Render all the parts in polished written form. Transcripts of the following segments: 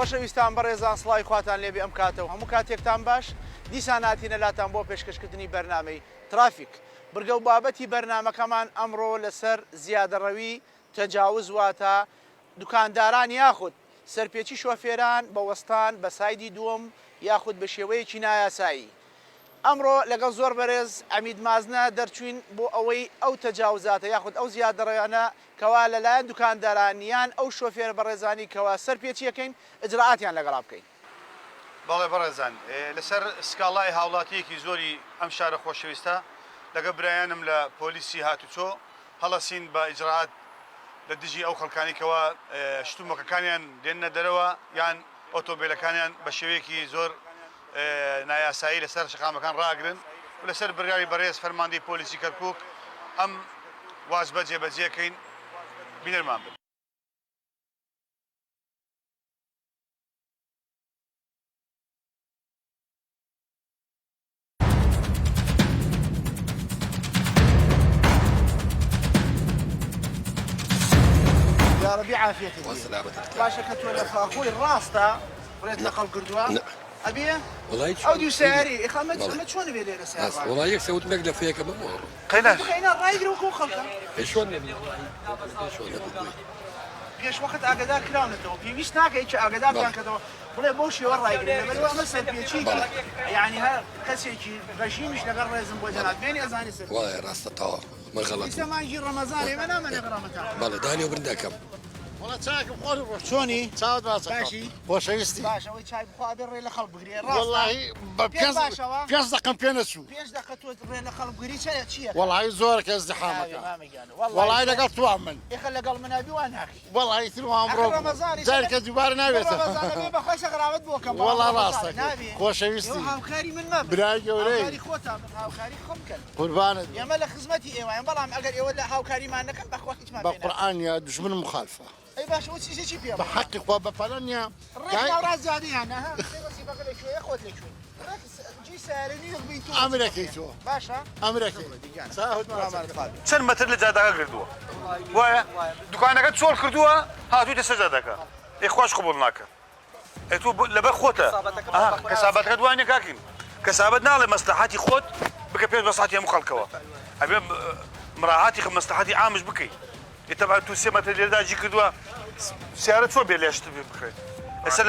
خۆشەویستان بەڕێزان سڵای خواتان لێبێ ئەم کاتەوە هەموو کاتێکتان باش دیسان هاتینە لاتان بۆ پێشکەشکردنی بەرنامەی ترافیک برگە و بابەتی بەرنامەکەمان ئەمڕۆ لەسەر زیادەڕەوی تەجاوز واتە دوکانداران یاخود سەرپێچی شۆفێران بە وەستان بە سایدی دووەم یاخود بە شێوەیەکی نایاسایی ئەمڕۆ لەگەڵ زۆر بەرێز ئەمید مازنە دەرچوین بۆ ئەوەی ئەو تەجاوزاتە یاخود ئەو زیادەڕەویانە کەوا لەلایەن دوکاندارانیان ئەو شۆفێر بەڕێزانی کەوا سەرپێچیەکەین ئجراعاتیان لەگەڵا بکەین. بەڵێ بەڕێزان لەسەر سکاڵای هاوڵاتیەکی زۆری ئەم شارە خۆشەویستە لەگە برایانم لە پۆلیسی هاتوچۆ هەڵەسین بە ئیجراعات لە دژی ئەو خەڵکانێکەوە شتومەکەکانیان دێنە دەرەوە یان ئۆتۆبیلەکانیان بە شێوەیەکی زۆر نایاسایی لەسەر شەقامەکان ڕاگرن و لەسەر بڕیاری بەڕێز فەرماندەی پۆلیسی کەرکووک ئەم واجبە جێبەجێکەین بینەرمان بن. يا ربي عافيتك باشا كتولى فاخوي الراستة وليت نقل قردوها أبيه والله أودي ساري إخا ما شلون بيدي ساري والله يكسر نقدر فيك بمور قيلاش خينا الرايق وكو خلقه شلون بيش وقت أقدار كلامته في مش ناقة إيش أقدار كان كذا ولا بوشي والرايق لما لو مثلا بيجي يعني ها كسيجي غشيم مش لقر رازم بوجنات بيني أزاني سر والله راس طاوة ما غلط لسه ما يجي رمضان ما نام نقرا متى والله داني وبردا كم والله تاك بخور شوني تعود باسك باشي خۆشەویستی باشا وي شاي بخوا بيري لخلق بقري راس والله بياز دقم بينسو بيش دقة توت بيري لخلق بقري شيء والله زورك ازدحامك والله والله لقد توامن يخلى قل من ابي وانا والله يثلوا مبروك ذلك الجبار نابته رمضان بخش غرامت بوكم والله راسك خۆشەویستی هاوكاري من ما براي هاوكاري جوري خوتا هاوكاري خمكن قربانك يا ملا خدمتي ايوا بلام اقل ايوا هاوكاري ما نكن بخوك ما بينا بالقران يا دشمن مخالفه اي باش وش شي فيها بحقك وبفلانيا الريح وراس زادي انا بس بقول شويه خذ لك شوي جي سالني يغبيتو امريكيتو باشا امريكي ساهد چەند مەتر لە جادەکە کردووە وایە دوکانەکە چۆڵ کردووە هاتوویتە سەر جادەکە خۆش قبول ناکە تو لەبەر خۆتە کەسابەتەکە دوانیە کاکین کەسابەت ناڵێ مەسلحەتی خۆت بکە پێش مەسلحەتی هەموو خەڵکەوە ئەبێ مراعاتی مەسلحەتی عامش بکەیت ئێتەبا تو سێ مەتر لێداجی کردووە سیارە چۆن بێ لێشت بکرێت ئێستا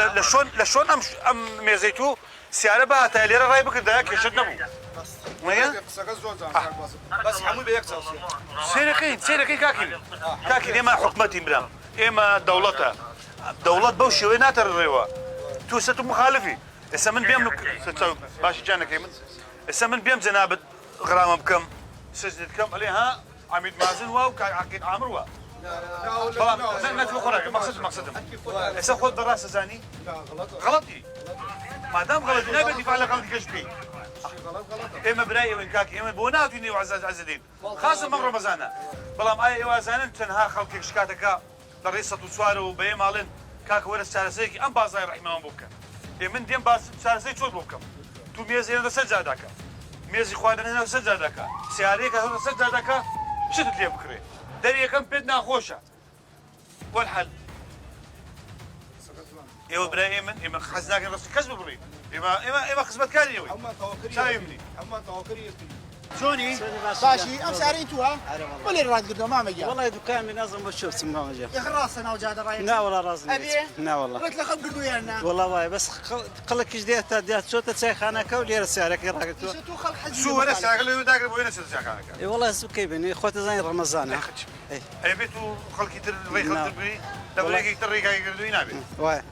لە شۆن ئەم مێزەی تو سیارە بە هاتای لێرە ڕای بکردایە کێشت نەبوو بس حموي بيك سيرەکەی کاکین ئێمە حکومەتی برام ئێمە دەوڵەتە دەوڵەت بەو شێوەیە ناتەڕێەوە تو سە تو مخالفی ئێستا من بێم باشی جانەکەی من ئێستا من بێم جەنابەت غرامە بکەم سجنت بکەم ئەڵێ ها عمید مازن وا و عقید عامر وا بەڵام نەتوە خۆراک مەقسەدم ئێستا خۆت بەڕاستە زانی غەڵەتی مادام غەڵەتی نابێت دیفاع لە غەڵەتی کەش بکەیت ئێمە برای ئێوەن کاکی ئێمە بۆ ناتوینێ و عەزەدین خاصە مەم ڕەمەزانە بەڵام ئایا ئێوازانن تەنها خەڵکێک شکاتەکە لە ڕێی ١٠٤ و بە ئێماڵێن کاکە وەرە چارەسەیەکی ئەم بازای ڕەحیمەوە بۆ بکەن من دێم چارەسەی چۆن بۆ بکەم تو مێز هێنە سەر جادەکە مێزی خواردن هێنە سەر جادەکە سیارەیەکە هێنە سەر جادەکە شتت لێ بکرێ دەریەکەم پێت ناخۆشە وەرحەل ئێوە برای ئێمە حەز ناکەن ڕستی کەس ببڕین ئێمە خزمەتکاری ئێوەی چاوی شوني باشي ام سعرين توها ولا راد قدام ما مجا والله دكان من نظم بشوف سماه مجا يا خلاص انا وجاد رايك لا والله رازني ابي لا والله قلت له خل قدو يانا والله واي بس قلك جديت ديت شو تسي خانك ولير سعرك راقت تو خل حد شو ولا ساعه اللي داقر بوين ساعه اي والله سو كيبني خوت زين رمضان اي بيتو خلقي تر خلقي بري دبليك تريقا يقردو ينابي واي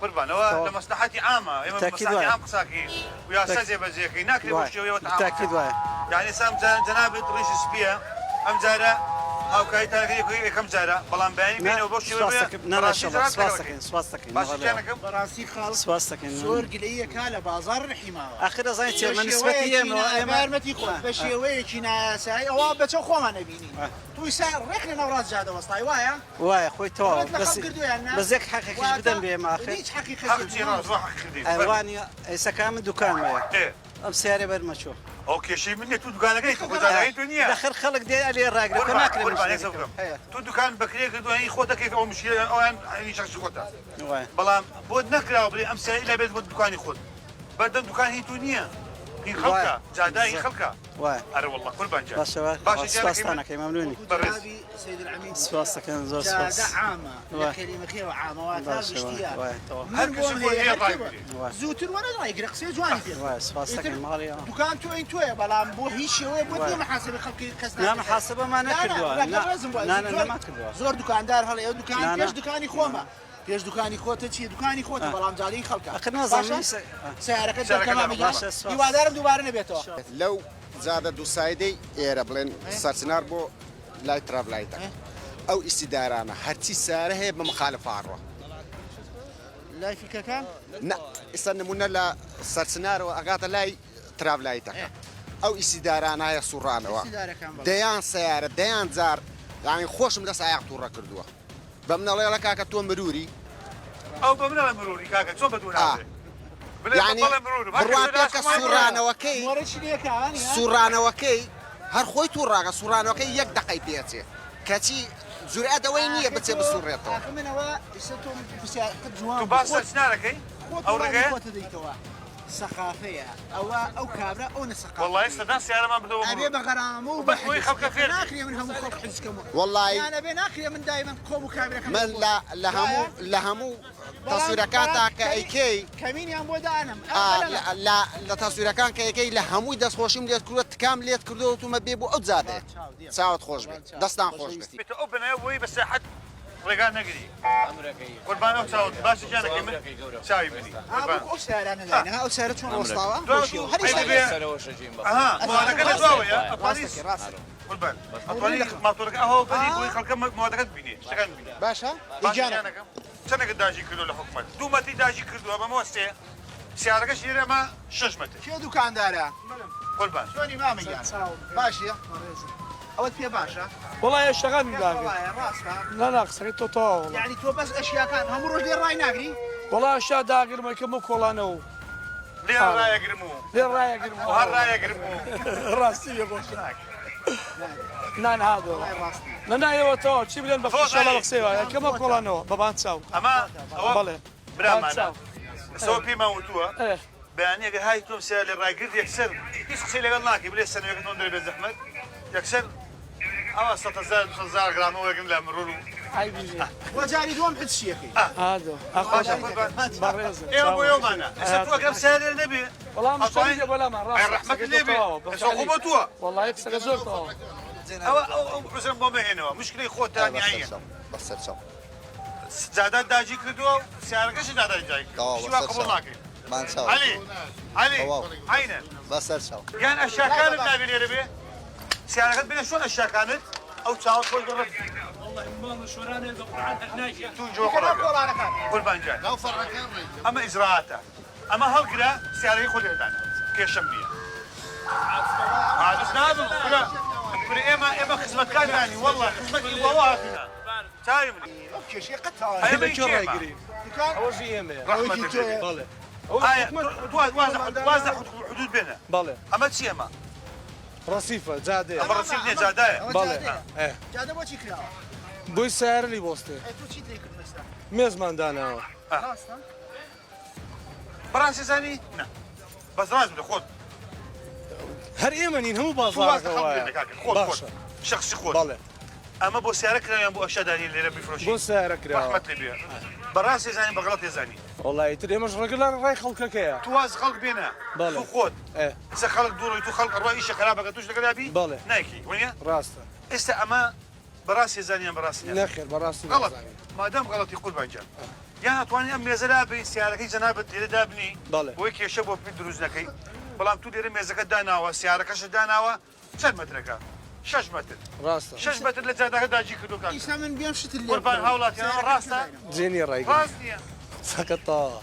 قربان هو لمصلحتي عامه مصلحتي عام قساكي ويا سازي بزيكي ناكل وشويه وتعاون تاكيد واي يعني سام جناب رئيس سبيا ام زارا او كاي تاكي كم زارا بلان باين بينه وبوشويه لا سواستك باش كانكم براسي خالص سواستك صور قليه كاله بازار رحيمه اخر زين من نسبتي ما مرمتي خو بشويه كنا ساي او بتو خو ما نبيني تو يسار رحنا نورات جاده وسطاي وايا واي خوي تو بس زيك حقيقي بدن بيه ما اخي ليش حقيقي حق جيران روح حق خديم الواني سكام دكان ويا ايه ام سياري بر ما شو اوكي شيء مني تو دكان قريت خو زاد الدنيا داخل خلق دي علي الراقل كما قرب عليك اكل سوكم تو دكان بكري كدو هي خوتك كيف او مشي او يعني شخص خوتها بلام بود نكره بلي امسى الى بيت بود دكان يخوض بدل دكان هي دنيا هي خلقه زاد هي خلقه ارى والله كل بانجا باشا سواسطانا كي ممنوني سيد العميد سواسطا كان زور سواس عامه كلمه خير وعامه وثار باشتياق هل كسب هي رايك زوتر وانا رايك رقصي جواني فيه سواسطا كان مغالي دكان تو انتو يا بلام بو هي شويه بودي محاسبه خلقي كسنا لا محاسبه ما نكدوا لا ما كدوا زور دكاندار هلا دكان ايش دكاني خوما پێش دکانی خۆتە چی دکانی خۆتە بەڵام جالی خەڵکە سیارەکە تەمام هیوادارم دووبارە نەبێتەوە لەو زادە دوو سایدەی ئێرە بڵێن سەرچنار بۆ لای ترافلایتەکە ئەو ئیسیدارانە هەرچی سارە هەیە بە مخالفاڕوە لای فیکەکان ئێستا نمونە لە سەرچنارەوە ئەگاتە لای ترافلایتەکە ئەو ئیسیدارانە هەیە سوڕانەوە دەیان سیارە دەیان جار یانی خۆشم لە سایق تووڕە کردووە بە منەڵێڵە کاکە تۆ مروری ئەو بە منەڵە مروری کاکە چۆن بە دوورا یعنی بڕوان پێکە سوڕانەوەکەی هەر خۆی تووڕاکە سوڕانەوەکەی یەک دقەی پێچێ کەچی جورئەتەوەی نییە بچێ بسوڕێتەوە تو باس سەرچنارەکەی ئەو ڕێگەیە سەقافەیە ئەو کابرا ئەو نەسەقا والله ئێستا سیارەمان بدەوە ئەبێ بە غەرامە و بەخۆی خەڵکە فێر ناکرێ من هەموو خەڵک حزکەم والله یانەبێ ناکرێ من دایمەن کۆم و کابرەکەم من لە هەموو تەسویرەکان کە ئەیکەی کەمینیان بۆ دانم لە تەسویرەکان کە ئەەکەی لە هەمووی دەستخۆشیم لێت کردوە تکام لێت کردو تومە بێ بۆ ئەو جادێت چاوت خۆش بێت دەستان خۆش بێت ئەو بنایە بۆی بە ساحەت ڕێگان نەگری قوربان ئەو چاوت باشە جانەکەی من چاوی بنی ئەو سیارانە داینە ئەو سیارە چۆن وەستاوە موادەکە لەدواوەیە ئەپانیس قوربان ئەتوانی ماتۆرەکە ئەوە بەری بۆی خەڵکە موادەکەت بینێ شتەکان بینێ باشە جانەکەم چەندێکە داژی کردو لە حکومەت 2 مەتری داژی کردووە بە مۆستێ سیارەکەش لێرە ئەمە 6 مەتر کێ دوکاندارە قوربان چۆنی مامەگیان باشە ئەوەت پێ باشە والله اشتغل من داخل لا لا قصرت تو يعني تو بس اشياء هەموو ڕۆژ لێ ڕای ناگری والله اشياء داخل ما كم كولانو لێ ڕایەگرمو ليه رايك المو هەر ڕایەگرمو راسي يا بوشاك نان هذا لا يا تو شي بدنا بخش ان شاء الله بخسيها كم كولانو بابان تساو ئەمە ئەوە بله برامانە سەوە پێمان وتووە بەیانەیەگە های تۆم سیار لێ ڕایگرت یەکسەر هیچ قسەی لەگەڵ ناکەی بلێ سەرەوەیەکە تۆم دەبێت زەحمەت یەکسەر ئەوە 100,000 گرامەوەگرن لە مرۆر و هاي بالله وجاري دوم حد شيخي هذا باشە بريزه ئێوە بۆ ئێوەمانە ئەستا تۆ ئەگەم سیار لێ نەبێ والله مش طريقه ولا ما راس ڕەحمەت لێ بێ ئەستا خۆ تووە والله يفسك زرته ئەو حوزن بۆ مەهێنەوە مشکلەی خۆتان یاە زادات داژی کردووە و سیارەکەشی دادای جای شیوا قبول ناکەین علی عینە یان ئەشیاکانت نابێ لێرە بێ سیارەکەت بێنە شۆن ئەشیاکانت ئەو چاوت خۆی دەڕێت تو جۆ قوربانجان ئەمە ئیزراعاتە ئەمە هەڵگرە سیارەی خۆ لێدانە کێشەم نییە عادس نابم ئێمە خزمەتکارانی وەڵڵا خزمەتی بۆ هاتوونە چاوی منی كيشي قطعه هذا كم راي قريب اول شيء يمه رحمة الله وازع حدود بيننا بله اما تشي اما رصيفه زاده اما رصيف ني زاده بله ايه جاده بو شي كلاو بو سعر اللي بوسته تو شي تريك مثلا مزمان دانا راستا براسي زاني لا بس لازم خذ هر ايمانين هم بازار خذ شخصي خذ بله اما بو سعرك يا ابو اشداني اللي ربي فروشي بو سعرك رحمة لي بيها براسي زاني بغلط يزاني والله تري مش رجل راي خلقك يا تواز خلق بينا تو خذ ايه اذا خلق دوري تو خلق الرأي شي خرابه قدوش لقلابي بله نايكي وين راسته استا اما براسي زاني براسي نخير براسي غلط ما دام غلط يقول بانجان يا تواني ام ميزلا سياركي جناب دير دابني بله ويك يشبو في دروزنكي بلام تو دير ميزك داناوا سياركش داناوا 6 متركا 6 متر راسته 6 متر لزادك داجي كدو كان ايش من بيمشي اللي قربان هاولات يا راستا زيني راي راسني سكتا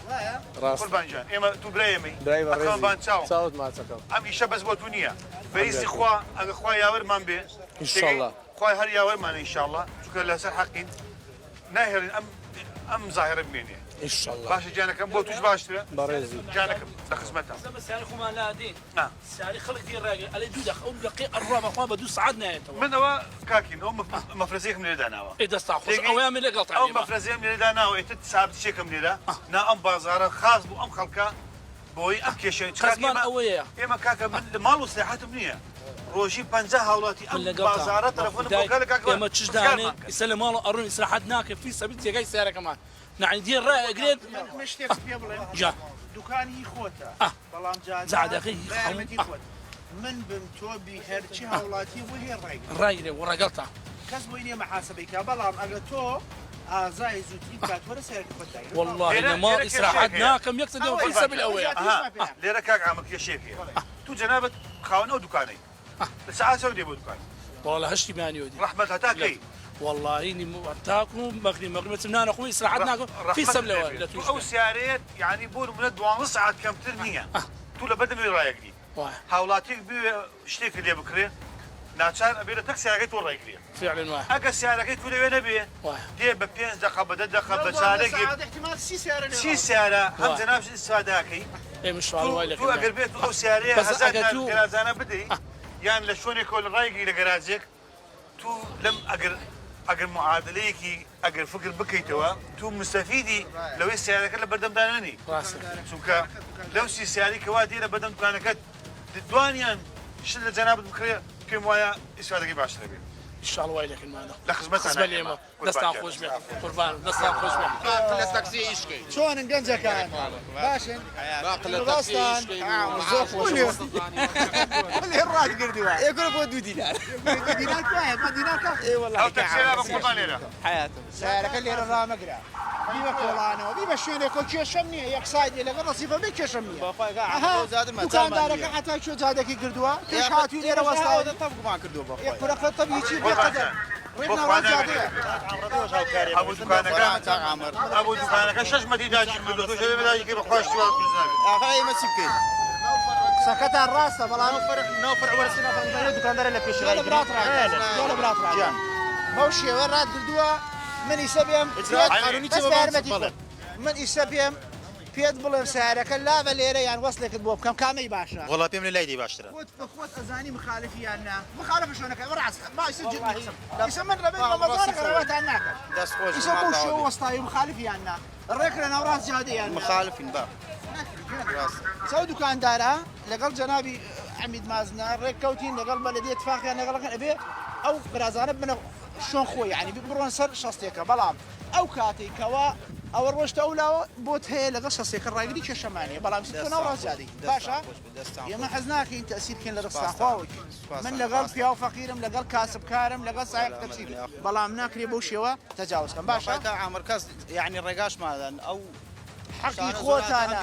راسته قربان اما تو برايمي براي اكرم بان تشاو تشاو ما سكت ام يشبز بوتونيا بيسي خوا اخوا ياور من بي ان شاء الله خوا هر ياور من ان شاء الله شكرا لها سر حقين ناهر ام ئەم زاهرە بمێنێ ان شاء الله باشە جانەکەم بۆ توش باشترە بەڕێزی جانەکەم لە خزمەتە ساري خو ما نادين ساري خلق دي الراجل على دودك او دقيق الرابع اخوان بدو سعدنا يا تو من ئەوە کاکین ئەو مەفرەزیەکم لێ داناوە اذا استعفوا او يعمل لك غلطه ئەو مەفرەزیەم لێ داناوە ئێتر سابتشێکم لێرە نا ئەم بازارە خاص بوو ئەم خەڵکە بۆی ئەم کێشەی خزمان اويا ئێمە کاکە من لە ماڵ و سیاحەتم نییە ڕۆژی 50 هاوڵاتی ئەم بازارە تەلەفۆنم بۆ کە لە کاکە يا ما تشداني يسلم الله ارون استراحتناك في سبيل جاي سياره كمان يعني دير راي قريت مشتێک پێ بڵێن جا دوکانی خۆتە بەڵام زعدەکەی یارمەتی خۆت من بم تۆ بی هەرچی هاوڵاتی بۆ هێ ڕێگرێت راي ورقلتها کەس بۆی نییە مەحاسبەیکە بەڵام ئەگە تۆ ئازای زووتری کات وەرە سەرەکە خۆت والله انا ما استراحتناكم يقصد في سبيل اويا لێرە کاک ئامە کێشێکە تو جەنابەت خاوەنە ئەو دوکانەی لە سەعات چەند دێ بۆ دوکان والله هشتي ماني ودي ڕەحمەت هەتاکەی والله اني اتاكم مغرب سمنان اخوي استراحتناكم في سبيل اويا ئەو سیارەیەت یعنی بۆ منە 12 ساعت کەمتر نییە تو لە بەردەمی ڕایەکری هاوڵاتێک بوێ شتێک لێ بکرێ ناچار ئەبێ لە تەک سیارەکەی تۆ ڕێگرێ فعلا واحد ئەگە سیارەکەی تو لەوێ نەبێ دێ بە 5 دقە بە 10 دقە بە چارەگێ سی سیارە هەم جەناب ئیسفادەکەی اي مش والله تو ئەگەر بێت ئەو سیارەیە بس هەزار ئەگەر تو- گەرازانە بدەی یان لە شوێنێکەوە لە ڕایگەی لە گەراجێک تو لەم ئەگەر معادلەیەکی ئەگەر فکر بکەیتەوە تو مستەفیدی لەوەی سیارەکە لە بەردەمداننی راسك چونکە لەو سی سیاری کەوا دێ لە بەدەم دوکانەکەت دوانیان شت لە جەنابەت بکرێ پێم وایە ئیسفادەکەی باشتر بێت ان شاء الله ويلك المعنى لە خزمەت حسب اليوم دستان خوش بيه قربان دستان خوش بيه چۆنن گەنجەکان باشن ڕاستان ڕات کردووە ئێگوڵ بۆ 2 دینار ئەو تەکسیرا بە قوربان لێرە سیارەکە لێرە ڕامەگرا بیبە کۆڵانەوە بیبە شوێنێک کێشەم نییە یەک سایدی لەگەڵ ڕسیفە بێ کێشەم نییە دوکاندارەکە حتا کوێ جادەکی کردووە کێش هاتووی لێرە وەستاوە کوڕەکە تەبیچی بێقەدەر ڕێناوان جادەیە ئەبوو دوکانەکە 6 مەدی داچی کردو تو شەوێ بەداجی بە خواشتی وڵات کوزنابێت قسەکەتان ڕاستە بەڵام دوکاندارە لە پێش لە برات ڕاجان بەو شێوە ڕات کردووە من ئیسە بێم من ئیسە بێم پێت بڵێن سیارەکە لابە لێرە یان وەستێکت بۆ بکەم کامەی باشە وڵا پێم لە لای دی باشترە خۆت بە خۆت ئەزانی مخالفی یان نا مخالفە شوێنەکە ڕاست باشە جدی ئیسە من ڕەبێت ڕەمەزانەکە ڕەوەتان ناکەم دەستخۆش ئیسە بۆ شێوە وەستایی مخالفی یان نا ڕێکرە ناوڕاست جادەیان مخالفین با سەو دوکاندارە لەگەڵ جەنابی حەمید مازنە ڕێککەوتین لەگەڵ بەلەدی اتفاقیان لەگەڵەکەن ئەبێ ئەو برازانە بنە شۆن خۆی یعنی بڕۆن سەر شەستێکە بەڵام ئەو کاتێکەوە ئەوە ڕۆشتە ئەولاوە بۆت هەیە لەگەڵ شەستێکە ڕایگری کێشەمانەیە بەڵام تۆ ناوڕاست جادەی باشە ئێمە حەز ناکەین تەسیرکەین لە ڕستاخواوەکی من لەگەڵ پیا و فەقیرم لەگەڵ کاسبکارم لەگەڵ سایق تەفسیر بەڵام ناکرێ بەو شێوە تەجاوزکەم باشە ئامرکەس یعنی ڕێگاشمادان ئەو حەقی خۆتانە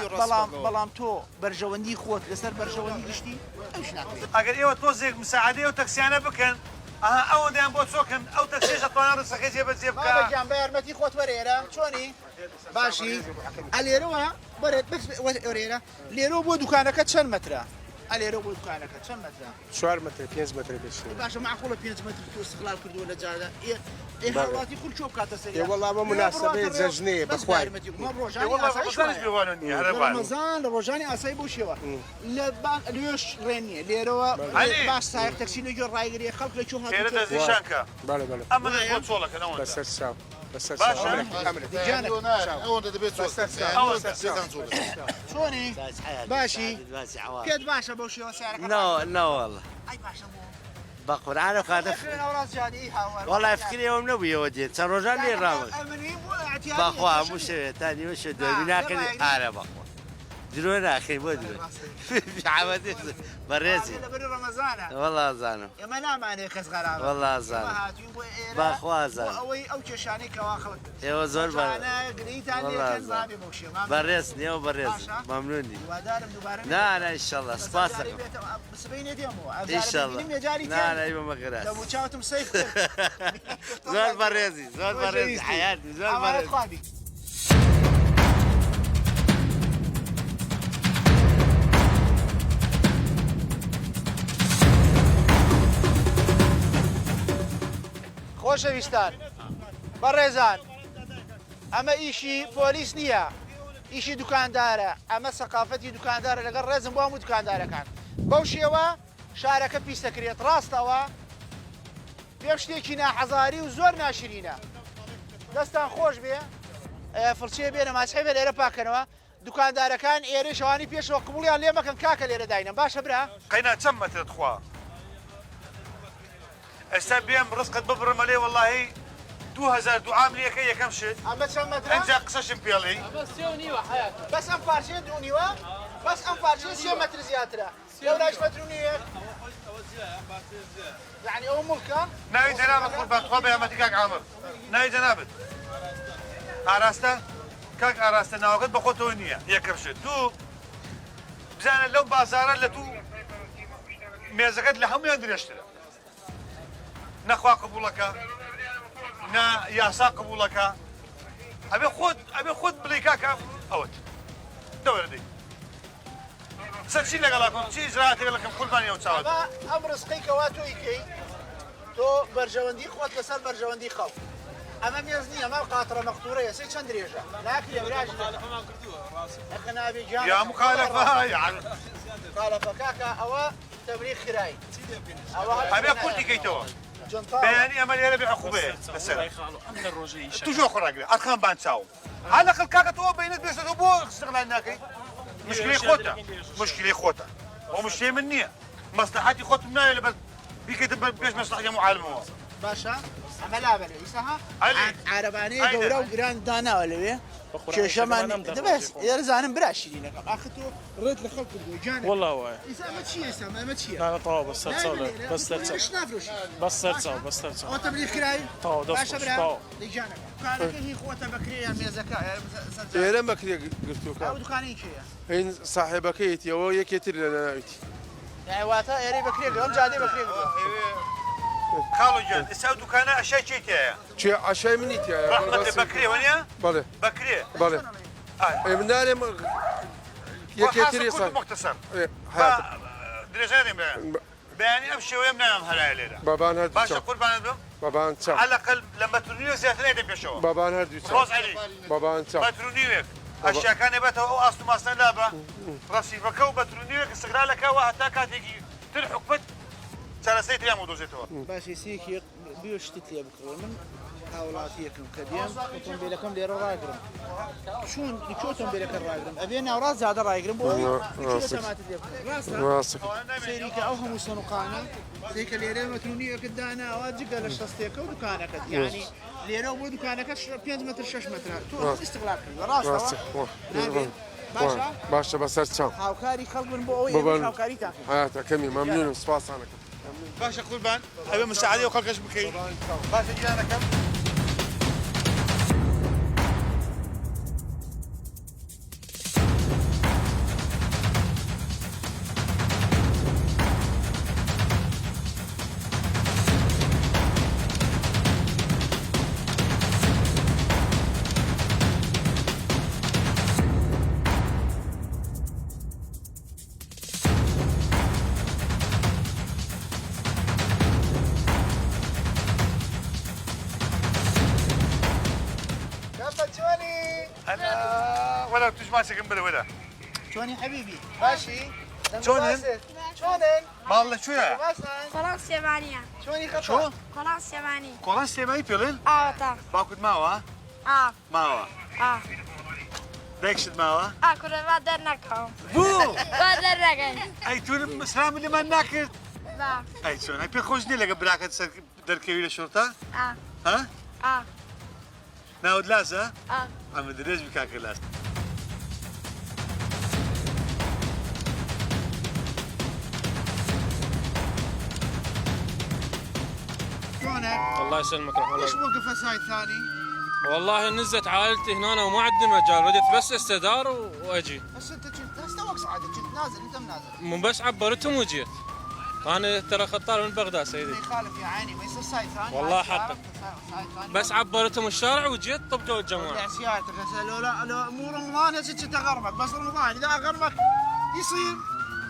بەڵام تۆ بەرژەوەندی خۆت لەسەر بەرژەوەندی گشتی ئەوش ناکرێت ئەگەر ئێوە تۆزێک مساعدەی و تەکسیانە بکەن ئەوە دەیان بۆ چۆکن ئەو تەکسیش ئەتوانە ڕستەکەی جێبەجێ بکە بابەجان بە یارمەتی خۆت وەرێرە چۆنی باشی ئەلێرەوە بەرێت وەرێرە لێرە بۆ دوکانەکە چەند مەترە ئەلێرە بۆ دوکانەکە چەند مەترە 4 متر 5 متر بشه باشە معقوڵە 5 متر تۆ استقلال کردووە لە جادە ئێهاڵاتی خول چۆ بکاتە سەری والله ما مناسبة جەژنەیە بەخوای ڕەمەزان لە ڕۆژانی ئاسایی بۆ شێوە لە لێش ڕێن نییە لێرەوە باش سایق تەکسی لەگوێ ڕایگەری خەڵک لە چۆ ئێرە دەستنیشانکە بەڵێ بەڵێ ئەمە بۆ چۆڵەکەنەوە بەسەر چاو بەسەر ئەوەندە دەبێت چۆنی باشی پێت باشە بەو شێوە سیارەکە ناوەڵە ئەی باشە بۆ بەقورانە خاتە ناوڕاست جادەی هاوار وەڵای فکرێەوەم نەبوویەوە دێت چەند ڕۆژان لێ ڕاوە بەخوا هەموو شەوێتانی وە شە دوێ ناکەنی ئارە بەخوا درۆ ناکەی بۆ درۆ بەڕێزی وەڵا زانم ئێمە نامانێ کەس غەرام وەڵا زانم بەخوا زانم ئەوەی ئەو کێشانەی کەوا خەڵک ئێوە زۆر گرەیتان بەڕێز نێوە بەڕێز مەمنونی نانە ئینشەڵڵا سپاس دەکەم سبەینێ دێمەوە ئینشەڵڵا نانای بەمەگەراست لە چاوتم سەیف زۆر بەڕێزی زۆر بەڕێزی حیاتی زۆر بەڕێزی خۆشەویستان بەڕێزان ئەمە ئیشی پۆلیس نییە ئیشی دوکاندارە ئەمە سەقافەتی دوکاندارە لەگەڵ ڕێزم بۆ هەموو دوکاندارەکان بەو شێوە شارەکە پیس دەکرێت ڕاستەوە پێم شتێکی ناحەزاری و زۆر ناشرینە دەستان خۆش بێ فڵچێ بێنە ماچحی بێ لێرە پاکەنەوە دوکاندارەکان ئێرە شەوانی پێشەوە قبوڵیان لێ مەکەن کاکە لێرە داینە باشە برا قەینا چەند مەترت خوا ئێستا بێم ڕزقت ببڕمە لێ وەڵاهی 2000 دوعام لێەکە یەکەم شت ئەمە چەند مەترە ئەنجا قسەشم پێڵی بەس ئەم پارچەیە دوونیوە بەس ئەم پارچەیە 3 مەتر زیاترە لەولاش مەتر و نیوە یعنی ئەو مڵکە ناوی جەنابەت قوربان خوا بەیامەتی کاک عامر ناوی جەنابەت ئاراستە کاک ئاراستە ناوەکەت بە خۆتەوە نییە یەکەم شت دوو بزانە لەو بازارە لە تو مێزەکەت لە هەمویان درێژترە نەخوا قبوڵەکە نا یاسا قبوڵەکە ئەبێ خۆت بڵێ کاکە ئەوت دەوەردەی سەرچی لەگەڵاکم چی ئیجراتێک لەکەم قوربانی ئەو چاوت ئەم ڕزقەی کەوا تۆی کەی تۆ بەرژەوەندی خۆت لەسەر بەرژەوەندی خەڵ ئەمە مێز نییە ئەمە قاتڕە مەختوورەیە سێ چەند درێژە ناکرێ براژ ئەخە نابێ گیان یا مخالەفە مخالەفە کاکە ئەوە تەبلیغ خرای ئەبێ کورتی کەیتەوە بەیانی ئەمە لێرە بێ عقوبەیە لەسەر توژۆ خۆراگرێ ئەرخان بان چاوم هەلەقل کاکە تۆ بینت بێشتەوە بۆ استقلال ناکەی مشکلی خۆتە مشکلی خۆتە ئەو مشکلی من نییە مەسلحەتی خۆتم نایە لەبەر بیکەیتە بێش مەسلحەتی معالمەوە باشە ئەمە لابەرێ ئیساها عارەبانەیە گەورە و گران داناوە لەوێ کێشەمان دەبێت ئێرەزانم برا شیرینەکەم ئاخ تۆ ڕێت لە خەڵک کردووە جانە والله وای ئیسا ئەمە چییە ئێستا ئەمە چییە لا طاو بس سرچاو بس سرچاو بس سرچاو بس سرچاو ئەو تەبلیغ خرای طاو باشە دەست برا طاو دەیجانەکە دوکانەکە هی خۆتە بەکرێ یان مێزەکە ئێرە بەکرێ گرتووکە ئەو دوکانەی کێیە هین ساحێبەکەیەتیەوە یەکێتر لە ناویتی واتە ئێرەی بەکرێ ئەم جادەی بەکرێ خاڵۆ گیان ئێستا ئەو دوکانە ئەشای چی تایە چێ عشای منی تایە بەکرێ وەنیە بەڵێ بەکرێ بەڵێ من نارێم یەکێتری حاصل كله مختصر درجة بياني أمشي ويمنام هلا ليلة بابان هردو باشا قربان بدهم بابان تشا على الأقل لما ترونيو زيادة نيدي بيشوا بابان هردو تشا روز علي بابان تشا بترونيوك أشياء كان يبته أو أصل ما سنلابه راسي فكوا بترونيوك استغلالك وحتى كاتيجي تلحق بت ثلاثة أيام ودوزيتوا باشی سیکی بیوشتی تیه بکرم من هاولاتیکم کدیم اتومبیلکم لیرو راگرم شون چه اتومبیلکم راگرم ابی نوراز زیاده راگرم بو راسك سيري كأوهم وسنقانا سيك ليرة مترونية كدانا واجد قال الشخصية كود كانك يعني ليرة وبود كانك 5 متر 6 متر تو استغلاق راسك باشا باشا بس تشا هاوكاري خلق من بوي هاوكاري تاعك حياتك كمي ممنون سباس عنك باشا قربان أبي مساعدة وخلقش بكين باشا جينا كم ولا بتجمع قنبله ولا شوني حبيبي ماشي شونن شونن والله شو يا خلاص يابانية شوني خطأ شو خلاص ياباني كوران سيماي بيلين طبعا باكل ماوا ماوا دايكشد ماوا كنا ما درناكم بو ما درناكم اي تون مسلام اللي ما ناكل لا اي شلون هاي بيخوجني لك براكه دركوي للشرطه ها ناود لازا عم دريج بكاك لاس شلونك؟ الله يسلمك رحمه الله ليش موقف الساعة الثاني؟ والله نزت عائلتي هنا وما عندي مجال ردت بس استدار واجي بس انت كنت هسه صعد كنت نازل انت منازل مو بس عبرتهم وجيت انا ترى خطار من بغداد سيدي ما يخالف يا عيني ما يصير ساعة ثاني والله حقك بس عبرتهم الشارع وجيت طبجوا الجماعه لا سيارتك هسه لو مو رمضان هسه كنت اغرمك بس رمضان اذا اغرمك يصير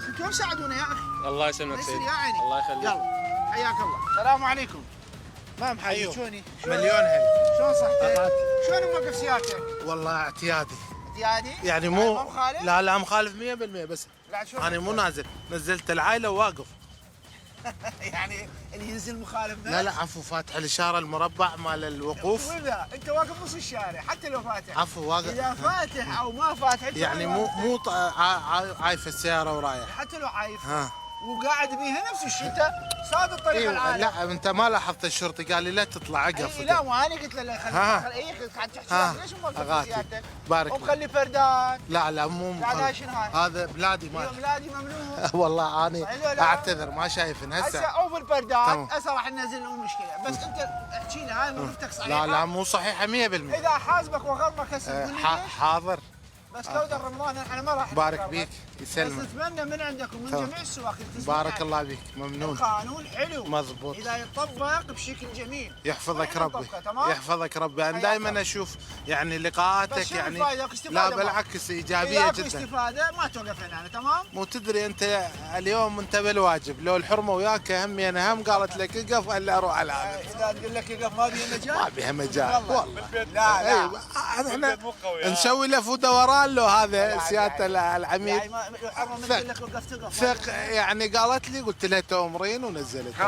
انتم ساعدونا يا اخي الله يسلمك يصير سيدي يا عيني الله يخليك يلا حياك الله السلام عليكم ما محيي شوني مليون هل شلون صحتك؟ شلون موقف سيارتك؟ والله اعتيادي اعتيادي؟ يعني ما مو مخالف؟ لا مخالف 100% بس لا شو انا مو نازل، نزلت العائله وواقف. يعني اللي ينزل مخالف بس؟ لا عفو، فاتح الاشاره المربع مال الوقوف. واذا انت واقف نص الشارع حتى لو فاتح. عفو واقف. اذا فاتح او ما فاتح انت يعني مو عايف السياره ورايح. حتى لو عايف. ها. وقاعد بيها نفس الشتاء صاد الطريق العالي. لا انت ما لاحظت الشرطي قال لي لا تطلع عقف. لا وانا قلت له خلي قاعد تحكي ليش موقف سيارتك؟ بارك ومخلي فردان. لا مو لا شنو هاي؟ هذا بلادي بلادي ممنوع. والله انا اعتذر ما شايفن هسه اوف البردان هسه راح ننزل مو مشكله بس انت احكي لي هاي موقفتك صحيحه؟ لا مو صحيحه 100%. اذا حاسبك وغرمك هسه تقول لي حاضر. بس لو در رمضان احنا ما راح بارك بيك يسلمك. بس نتمنى من عندكم من جميع السواق بارك الله بيك ممنون. القانون حلو مضبوط اذا يطبق بشكل جميل. يحفظك ربي يحفظك ربي. انا دائما اشوف يعني لقاءاتك يعني لا بالعكس ايجابيه جدا. استفاده ما توقف هنا تمام. مو تدري انت اليوم انت بالواجب، لو الحرمه وياك همي انا هم قالت لك اقف الا اروح على هذا. اذا تقول لك اقف ما بيها مجال؟ ما بيها مجال والله. لا احنا نسوي له ودوران له هذا سياده العميد. يعني الحرمه مثل لك وقفت ثق يعني قالت لي قلت لها تؤمرين ونزلت.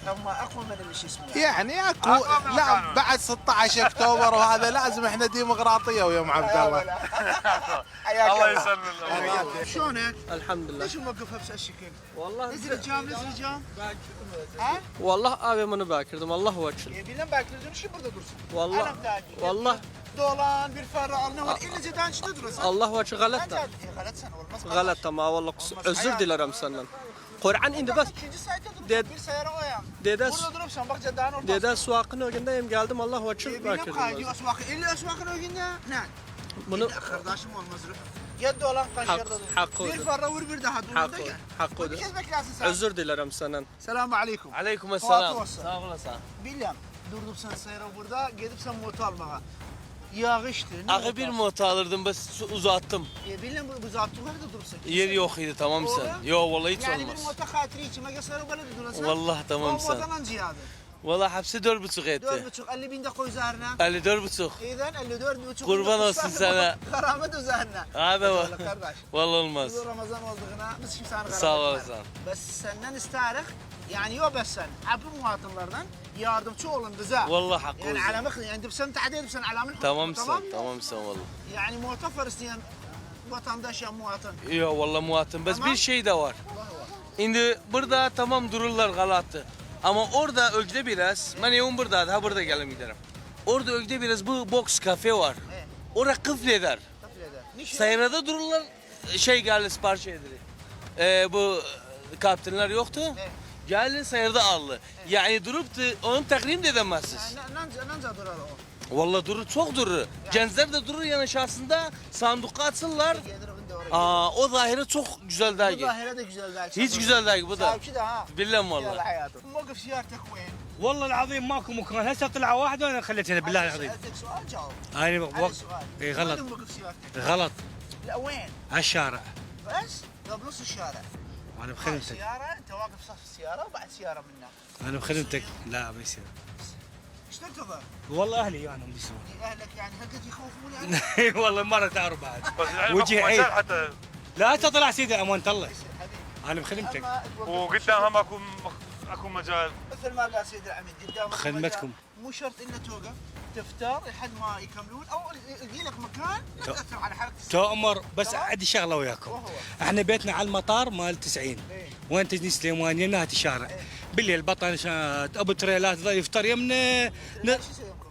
هم اقوى من اللي شو اسمه يعني اكو لا بعد 16 اكتوبر وهذا لازم احنا ديمقراطيه ويوم عبد الله. الله يسلمك. شلونك؟ الحمد لله. ليش موقفها بهالشكل؟ والله نزل الجام ها؟ والله ابي من باكر والله وجه. يبي لنا باكر شو برضه درس؟ والله دولان بالفرع الا زيدان شو تدرس؟ الله وجه غلطنا. غلطة ما والله özür dilerim senden. Kur'an indi bas. Dede suakın önündeyim geldim Allah vacil bakırdım. Suakın önünde ne? Bunu kardeşim olmaz ruh. Yedi olan kaşırdı. Hakkı. Bir farra vur bir daha dur. Hakkı. Özür dilerim senden. Selamun aleyküm. Aleyküm selam. Sağ olasın. Bilmem. Durdum sen sayra burada gidip sen motor almaya. Yağıştı. Ağı bir motor alırdım bas uzattım. Bilmem bu uzattılar da dursa. Yer yok idi tamam sen. Yo vallahi hiç olmaz. Yani bir motor hatırı için ma sayra böyle durasa. Vallahi tamam sen. Motordan ziyade. Vallahi hepsi 4,5 etti. 4,5 50 binde koy üzerine. 54,5. İden 54,5. Kurban olsun sana. Karamet üzerine. Hadi bak. Vallahi olmaz. Bu Ramazan olduğuna biz şimdi sana sağ olasın. Bes senden isterik yani yok bes sen. Abi muhatırlardan yardımcı olun bize. Vallahi hakkı. Yani alamak yani sen تعديد sen alamin. Tamam sen vallahi. Yani muhatafır isteyen vatandaş ya muhatın. Yok vallahi muhatın. Bes bir şey de var. Şimdi burada tamam dururlar galatı. Ama orada ögde biraz, ben evim burada, burada gelin giderim. Orada ögde biraz bu box kafe var. Orada kıfleder. Sayrada dururlar, geldi sipariş edilir. Bu kaptanlar yoktu. Geldi sayrada aldı. Yani durup da onun takrim de edemezsiniz. Nanca durar o. Vallahi durur, çok durur. Gençler de durur yani şahsında sanduka atsınlar. O zahiri çok güzel değil. Bu zahire de güzel değil. Hiç güzel değil bu da. Savcı da ha. Bilmem vallahi. موقف سيارتك وين؟ والله العظيم ماكو مكان هسه طلع واحد وانا خليتها بالله العظيم. سألتك سؤال جاوب. انا وقت اي غلط. وين موقف سيارتك؟ غلط. لا وين؟ هالشارع. بس؟ لو بنص الشارع. انا بخدمتك. سيارة انت واقف صف السيارة وبعد سيارة منك. انا بخدمتك. لا ما يصير. ايش تنتظر؟ والله اهلي يعني بيسوون. اهلك يعني هلقد يخوفون يعني؟ والله مرة تعرف بعد. وجهي عيد. لا تطلع سيدي امانة الله. انا بخدمتك. وقدامهم اكو مجال. مثل ما قال سيد العميد قدامك خدمتكم. مو شرط الا توقف تفتر لحد ما يكملون او يجي لك مكان لا تاثر على حركه السيارة. تؤمر بس عندي شغله وياكم. احنا بيتنا على المطار مال 90. وين تجني سليمانيه نهايه الشارع. بالليل بطن ابو تريلات ظل يفطر يمنا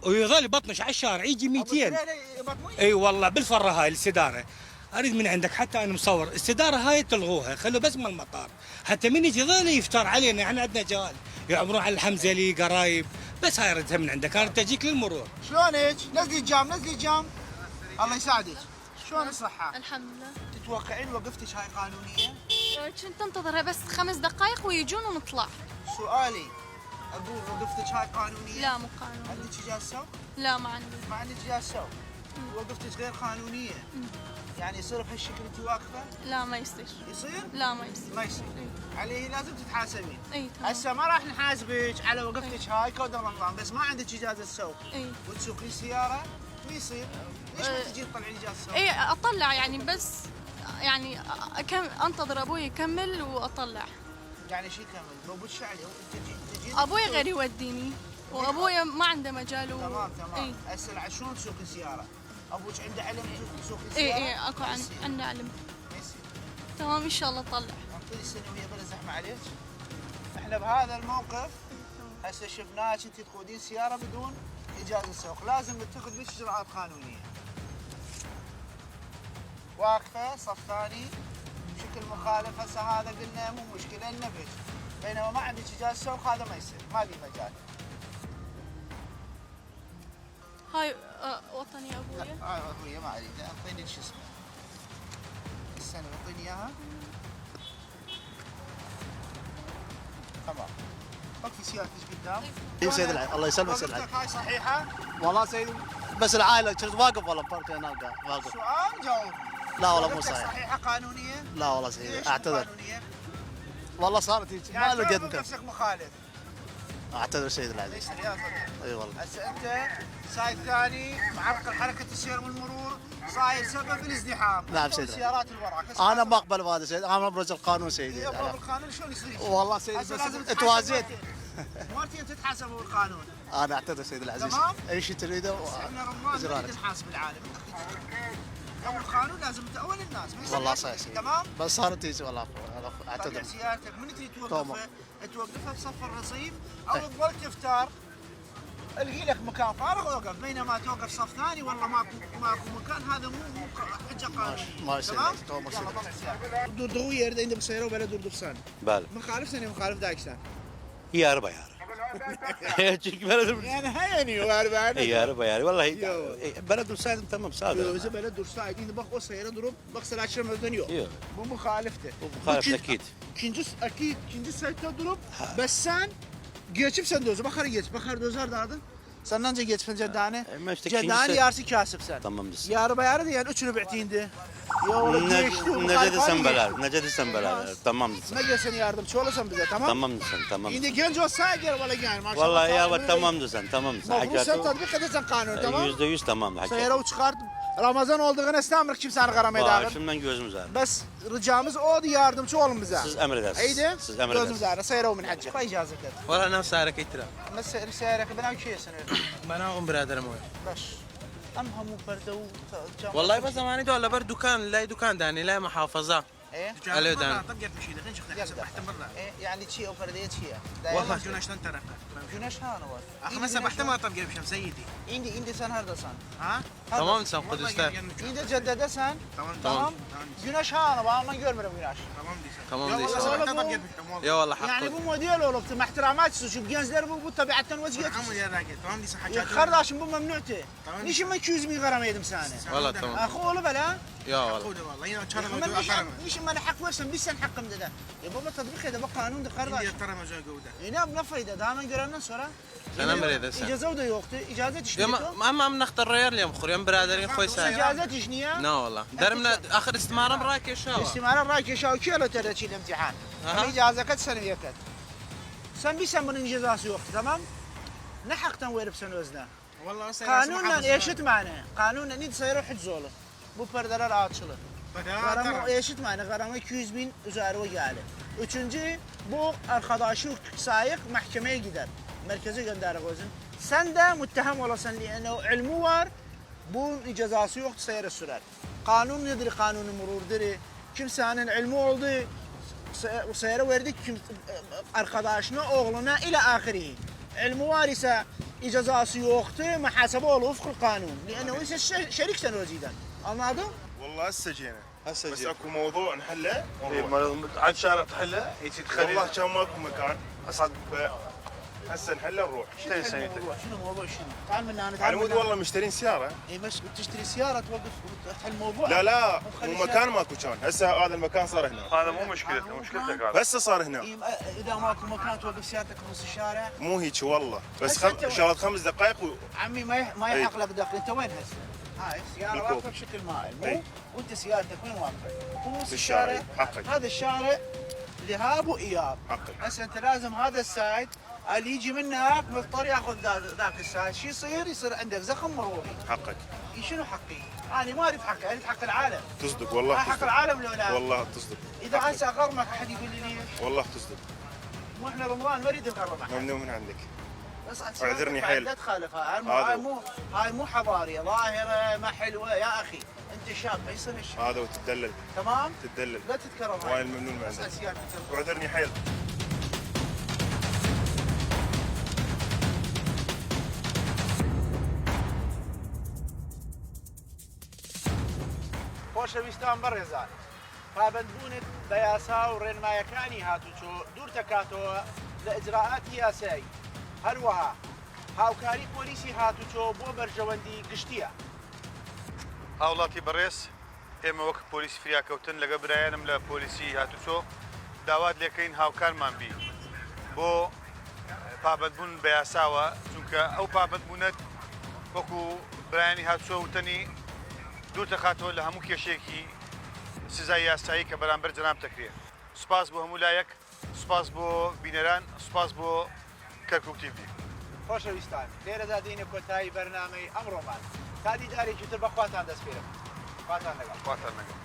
ويظل بطنش على الشارع يجي 200. اي والله بالفره هاي السداره. اريد من عندك حتى انا مصور السداره هاي تلغوها خلوا بس من المطار حتى من يجي ظل يفطر علينا احنا عندنا جوال يعبرون على الحمزلي قرايب بس هاي اردها من عندك انا تجيك للمرور. شلونك؟ نزلي الجام الله يساعدك. شلون الصحه؟ الحمد لله. تتوقعين وقفتك هاي قانونيه؟ كنت انتظرها بس 5 دقائق ويجون ونطلع. سؤالي اقول وقفتك هاي قانونيه؟ لا مو قانوني. عندك اجازه سوق؟ لا ما عندي. ما عندك اجازه سوق. وقفتك غير قانونيه يعني يصير بهالشكل انت واقفه؟ لا ما يصير. يصير؟ لا ما يصير. ما يصير. عليه لازم تتحاسبين. اي تمام. هسه ما راح نحاسبك على وقفتك هاي كود رمضان بس ما عندك اجازه سوق. اي. وتسوقين سياره ما يصير. ليش ما تجي تطلعين اجازه سوق؟ اي اطلع يعني بس يعني انتظر ابوي يكمل واطلع. يعني شو يكمل؟ ابوك شو عليه؟ تجي ابوي غير يوديني وابوي ما عنده مجال تمام. هسه شلون تسوقين سياره؟ ابوك عنده علم تسوقين سياره؟ اي اكو عنده علم. تمام ان شاء الله اطلع. انطيني السنويه بلا زحمه عليك. احنا بهذا الموقف هسه شفناك انت تقودين سياره بدون اجازه سوق، لازم نتخذ بك اجراءات قانونيه. واقفه صف ثاني بشكل مخالف، هسه هذا قلنا مو مشكله النبش، بينما ما عندك اجازه سوق هذا ما يصير، ما لي مجال. هاي وطني ابويا. هاي ابويا ما اريد، اعطيني شو اسمه. السنه اعطيني اياها. تمام. وقفي سيارتك قدام. سيد العائلة الله يسلمك سيد العائلة. هاي صحيحه؟ والله سيدي بس العائلة كنت واقف والله بارك هناك واقف. سؤال جاوب. لا والله مو صحيح. صحيحه قانونيه؟ لا والله سيدي اعتذر. قانونيه؟ والله صارت هيك ما لقيت مكان. نفسك مخالف. اعتذر سيد العزيز. ليس يا صديقي. اي والله. هسه انت سايق ثاني معرقل حركه السير والمرور صاير سبب في الازدحام. نعم سيدي. السيارات اللي وراك. انا ما اقبل بهذا سيدي، انا ابرز القانون سيدي. ابرز القانون شلون يصير؟ والله سيدي بس توازيت. مرتين تتحاسبوا بالقانون. انا اعتذر سيدي العزيز. تمام؟ اي شيء تريده احنا رمضان نريد نحاسب العالم. قبل القانون لازم تأول الناس ما يصير. والله صحيح سيدي. تمام؟ بس صارت هيك والله اعتذر. طلع سيارتك من تريد توقفها بصف الرصيف او تظل تفتار القي لك مكان فارغ وقف، بينما توقف صف ثاني والله ماكو مكان، هذا مو حجه قانونيه. ما يصير. تمام؟ يلا طلع سيارتك. دردويه يرد عنده بسياره وبلا دردوسان. بله. مخالف سنه مخالف دايكستان. هي 4 يار. يعني هيني واربعه. هي 4 يار والله هي بلد وسائد تمام سابق. اذا بلد وسائد اذا بخو سياره ضرب بغسل 10 مليون. مو مخالفته. مو مخالفته اكيد. كنجس اكيد كنجس سايت ضرب بس سان geçip sen dozu bakar geç bakar dozar dağıdın. Senden önce geç Cedane. Cedane yarısı kasıp sen. Tamam. Yarı bayarı da yani üçünü bi'tiyindi. Ya ola geçti. Nece desem beler. Nece desem beler. Tamam. Ne gelsen yardımcı olasın bize tamam. Tamam sen tamam. Şimdi genç olsa gel valla gel maşallah. Vallahi ya tamam sen tamam. Mafuz sen tatbik edersen kanunu tamam. %100 tamam. Sayara çıkart. Ramazan olduğunu istemir kimsenin karamayı dağır. Başımdan gözümüz ağrır. Bes ricamız o yardımcı olun bize. Siz emredersiniz. İyiydi. Siz emredersiniz. Gözümüz ağrır. Sayara من حجك. باي اجازتك. والله انا سعرك يترى. بس سعرك بناوي شيء سنه. بناهم برادر موي. باش. ام همو بردو. والله بس زماني ولا بر دكان لا دكان داني لا محافظه. ايه؟ على دان. طقت مشي دقيقه شخص تحت برا. ايه يعني شيء او فرديه شيء. والله جوناش تنترق. جوناش هانا وات. اخ بحت ما طب بشم سيدي. عندي سن هردا سن. ها؟ تمام sen Kudüs'te. عندي جدده سن. tamam. Güneş hana bana ben görmedim güneş. Tamam değilse. Ya vallahi hakkı. Yani bu model olup مع احترامات şu gençler bu tabiatten vazgeçti. Tamam ya raket. Tamam değilse Ya kardeşim bu memnu'tu. Niçin ben 200 bin gram yedim seni? Vallahi tamam. Akhu bela. Ya vallahi. والله هنا تشرب niçin bana hak versen biz sen hakkımda da. Ya baba tatbik ede bu kanun da kardeş. ترى ما جا جوده. Yine ne fayda daha ben görenden sonra. Sen emredesin. İcazet de yoktu. İcazet işledi. ما نختار ريال اليوم خوريان برادرين خوي ساي. إجازة إيش نية؟ لا والله. درمنا آخر استمارة براك يا شاو. استمارة براك يا شاو كيلو ترى شيء الامتحان. إجازة كت سنة كت. Sen bir sen bunun cezası yoktu tamam? Ne haktan verip sen özne? Kanunla eşit mani. Kanunla ne sayıra hüczolu. Bu perdeler açılı. Garama eşit mani. Garama 200 bin üzeri geldi. Üçüncü bu arkadaşı sayık mahkemeye gider. Merkeze gönderir gözün. Sen de mutteham olasın لأنه ilmu var. Bu cezası yoktu sayıra sürer. Kanun nedir? Kanun-u mururdur. Kimsenin ilmi oldu. Sayıra verdik arkadaşına, oğluna ile ahirihi. İlmi var ise cezası yoktu. Muhasebe olur ufkul kanun. لأنه ise şerik sen özüden. Anladın? والله هسه جينا هسه بس اكو موضوع نحله عاد شارع تحله والله كان ماكو مكان اصعد هسه نحله نروح شنو موضوع شنو؟ تعال من هنا على مود والله مشترين سياره اي بس بتشتري سياره توقف تحل الموضوع لا مو مكان ماكو كان هسه هذا المكان صار هنا هذا مو مشكلتك مشكلتك هذا هسه صار هنا اذا ماكو مكان توقف سيارتك بنص الشارع مو هيك والله بس شغلت 5 دقائق عمي ما يحق لك دخل انت وين هسه؟ هاي السياره بالكوفي. واقفه بشكل مائل مو إي. وانت سيارتك وين واقفه؟ ونص بالشارع. الشارع حقك. هذا الشارع ذهاب واياب حقك. هسه انت لازم هذا السايد اللي يجي منك مضطر ياخذ ذاك السايد، شو يصير عندك زخم مروري. حقك. شنو حقي؟ انا ما اريد حقي، اريد حق العالم. تصدق والله حق تصدق. العالم لو لا؟ والله تصدق. اذا هسه اغرمك احد يقول لي ليش؟ والله تصدق. مو احنا رمضان ما نريد نغرم احد. ممنوع من عندك. بس اعذرني حيل. لا تخالف هذا هاي مو حضاريه، ظاهره ما حلوه يا اخي، انت شاب ما يصير هالشيء. هذا وتتدلل. تمام؟ تتدلل. لا تتكرر هاي. وايد ممنون من عندك. واعذرني حيل. خۆشەویستان بەڕێزان پابەندبوونت بە یاسا و ڕێنمایەکانی هاتوچۆ دوور دەکاتەوە لە ئجراعاتی یاسایی هەروەها هاوکاری پۆلیسی هاتوچۆ بۆ بەرژەوەندی گشتیە. هاوڵاتی بەڕێز ئێمە وەک پۆلیسی فریاکەوتن لەگە برایانم لە پۆلیسی هاتوچۆ داوات لێکەین هاوکارمان بی بۆ پابەندبوون بە یاساوە چونکە ئەو پابەندبوونەت وەکو برایانی هاتوچۆ وتنی دوور دەخاتەوە لە هەموو کێشێکی سزای یاسایی کە بەرامبەر جەناب دەکرێت. سوپاس بۆ هەموو لایەک، سوپاس بۆ بینەران، سوپاس بۆ کەرکووک تیڤ. خۆشەویستان لێرەدا دێنە کۆتایی بەرنامەی ئەمڕۆمان تا دیدارێکی تر بەخواتان دەست پێرم. خواتان لەگەڵ. خواتان لەگەڵ.